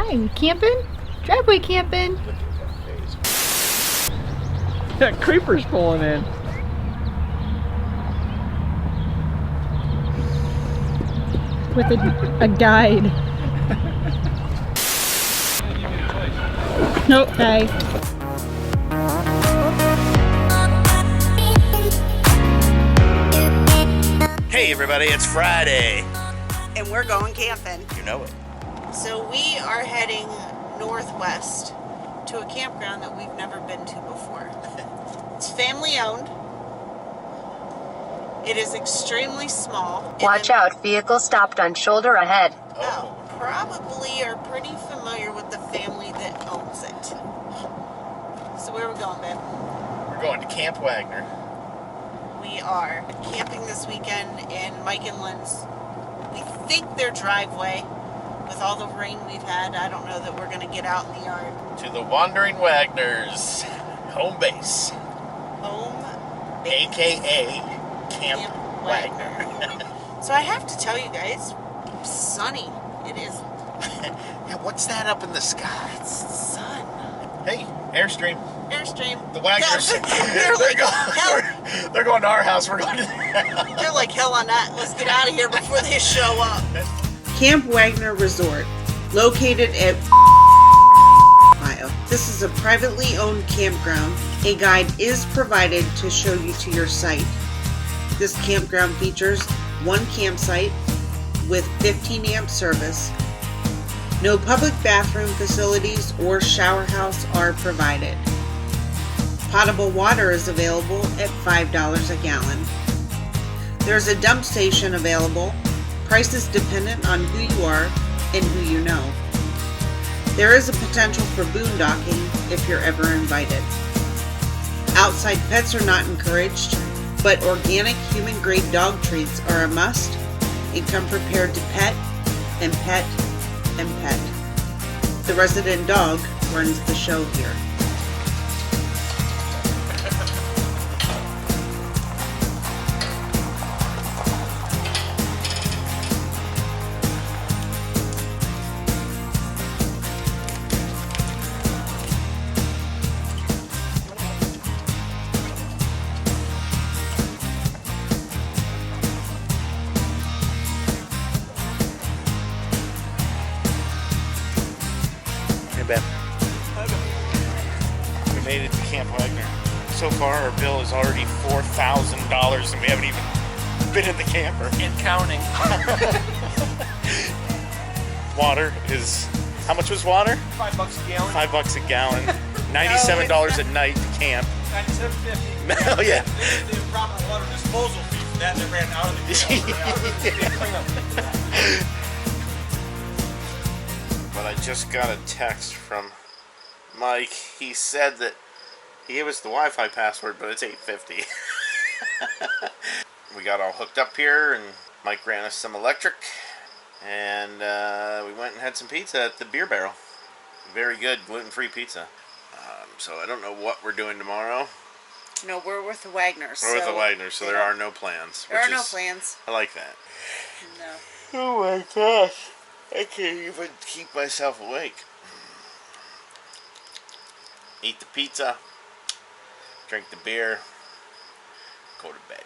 Hi, we camping? Driveway camping. That creeper's pulling in. With a guide. Nope, hey. Hey everybody, it's Friday. And we're going camping. You know it. So we are heading northwest to a campground that we've never been to before. It's family owned. It is extremely small. Watch out, vehicle stopped on shoulder ahead. Oh, probably are pretty familiar with the family that owns it. So where are we going, babe? We're going to Camp Wagner. We are camping this weekend in Mike and Lynn's, we think their driveway. With all the rain we've had, I don't know that we're going to get out in the yard. To the Wandering Wagners home base. Home base. AKA Camp Wagner. So I have to tell you guys, sunny. It is. Yeah, what's that up in the sky? It's sun. Hey, Airstream. Airstream. The Wagners. They're going to our house. We're going to their house. They're like hell on that. Let's get out of here before they show up. Camp Wagner Resort, located at Ohio. This is a privately owned campground. A guide is provided to show you to your site. This campground features one campsite with 15 amp service. No public bathroom facilities or shower house are provided. Potable water is available at $5 a gallon. There's a dump station available. Price is dependent on who you are and who you know. There is a potential for boondocking if you're ever invited. Outside pets are not encouraged, but organic human-grade dog treats are a must and come prepared to pet and pet and pet. The resident dog runs the show here. We made it to Camp Wagner. So far, our bill is already $4,000, and we haven't even been in the camper. And counting. Water is... How much was water? $5 a gallon. $5 a gallon. $97 a night to camp. $97.50. Oh yeah. The proper water disposal fee for that ran out of the But I just got a text from Mike. He said that he gave us the Wi-Fi password, but it's $8.50. We got all hooked up here, and Mike ran us some electric, and we went and had some pizza at the Beer Barrel. Very good gluten-free pizza. So I don't know what we're doing tomorrow. No, we're with the Wagners. We're with the Wagners, so there are no plans. There are no plans. I like that. No. Oh my gosh. I can't even keep myself awake. Eat the pizza, drink the beer, go to bed.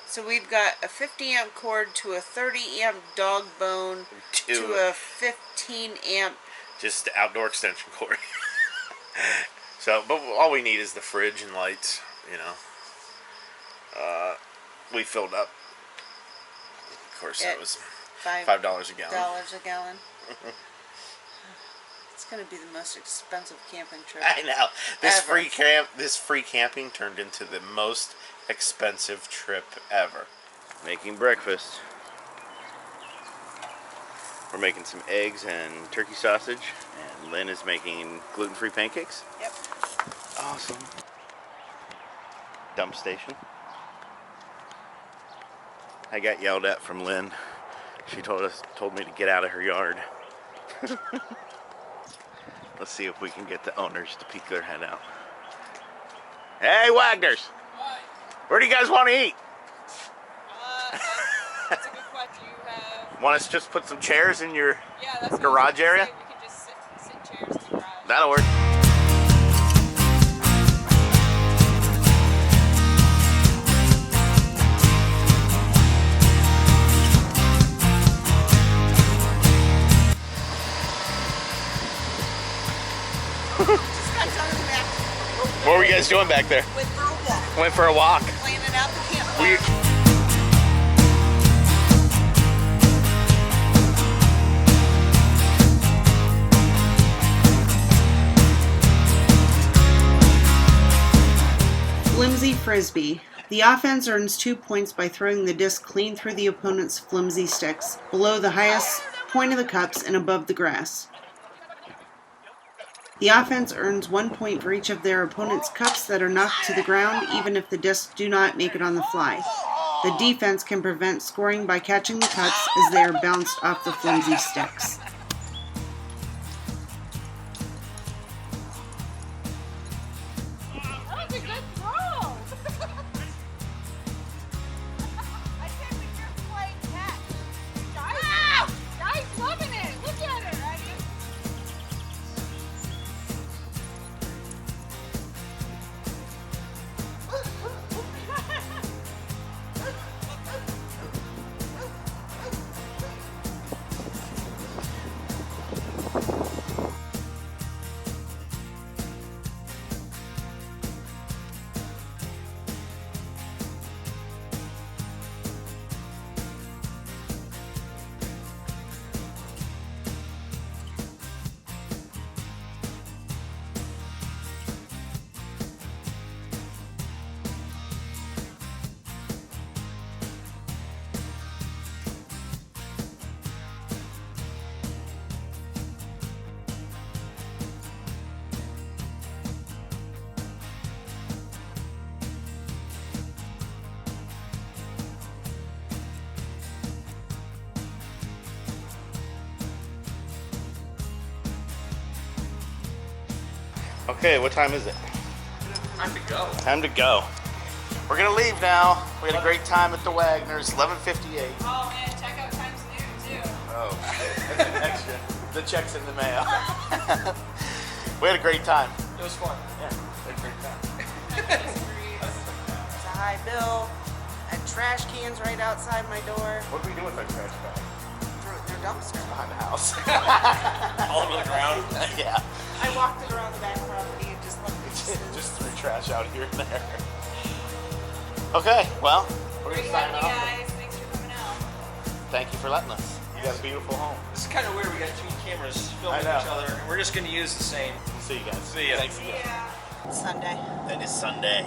So we've got a 50 amp cord to a 30 amp dog bone to a 15 amp. Just the outdoor extension cord. So, but all we need is the fridge and lights, you know. We filled up. Of course, that was $5 a gallon. $5 a gallon. It's going to be the most expensive camping trip. I know. This ever. free camping turned into the most expensive trip ever. Making breakfast. We're making some eggs and turkey sausage, and Lynn is making gluten-free pancakes. Yep. Awesome. Dump station. I got yelled at from Lynn. She told me to get out of her yard. Let's see if we can get the owners to peek their head out. Hey, Wagners! What? Where do you guys want to eat? That's a good question. You have... Want us to just put some chairs in your Yeah, that's garage area? We can just That'll work. What were you guys doing back there? Went for a walk. Went for a walk. Planning out the campfire. Flimsy Frisbee. The offense earns 2 points by throwing the disc clean through the opponent's flimsy sticks, below the highest point of the cups and above the grass. The offense earns 1 point for each of their opponent's cups that are knocked to the ground, even if the discs do not make it on the fly. The defense can prevent scoring by catching the cups as they are bounced off the flimsy sticks. Okay, what time is it? Time to go. Time to go. We're gonna leave now. We had a great time at the Wagners, 11:58. Oh man, checkout time's noon too. Oh, that's an extra. The check's in the mail. We had a great time. It was fun. Yeah, we had a great time. It's a high bill. I had trash cans right outside my door. What do we do with our trash bag? They're dumpster. Behind the house. All over the ground. Yeah. I walked it around the back property and just left it. Just threw trash out here and there. Okay, well, we're Great gonna sign having you off. guys. Thanks for coming out. Thank you for letting us. You got a beautiful home. This is kind of weird. We got two cameras filming I know. each other, and we're just going to use the same. See you guys. See ya. Thanks again. Yeah. Sunday. That is Sunday.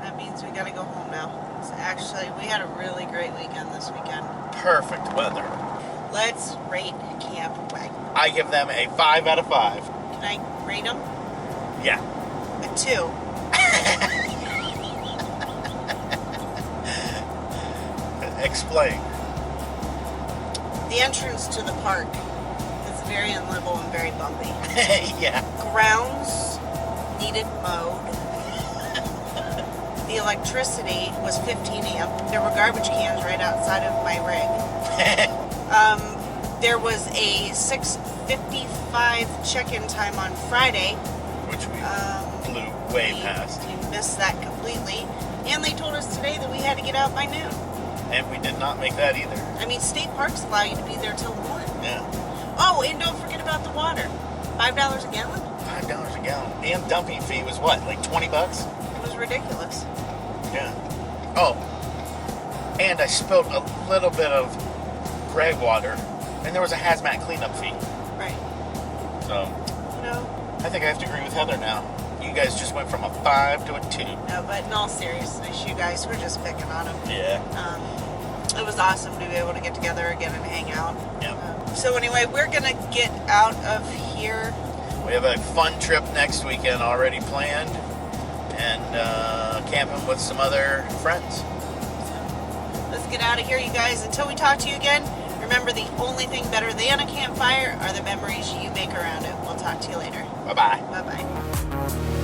That means we gotta go home now. So actually, we had a really great weekend this weekend. Perfect weather. Let's rate Camp Wagner. I give them a 5 out of 5. Can I rate them? Yeah. A 2. Explain. The entrance to the park is very unlivable and very bumpy. Yeah. Grounds needed mowed. The electricity was 15 amp. There were garbage cans right outside of my rig. There was a 6:55 check-in time on Friday. Which we blew way past. We missed that completely. And they told us today that we had to get out by noon. And we did not make that either. I mean, state parks allow you to be there till 1. Yeah. Oh, and don't forget about the water. $5 a gallon? $5 a gallon. And dumping fee was what, like 20 bucks? It was ridiculous. Yeah. Oh. And I spilled a little bit of gray water. And there was a hazmat cleanup fee. Right. So, No, I think I have to agree with Heather now. You guys just went from a 5 to a 2. no, but in all seriousness, you guys were just picking on them. Yeah. It was awesome to be able to get together again and hang out. Yep. So anyway, we're gonna get out of here. We have a fun trip next weekend already planned. And camping with some other friends. Let's get out of here, you guys. Until we talk to you again, remember the only thing better than a campfire are the memories you make around it. We'll talk to you later. Bye-bye. Bye-bye.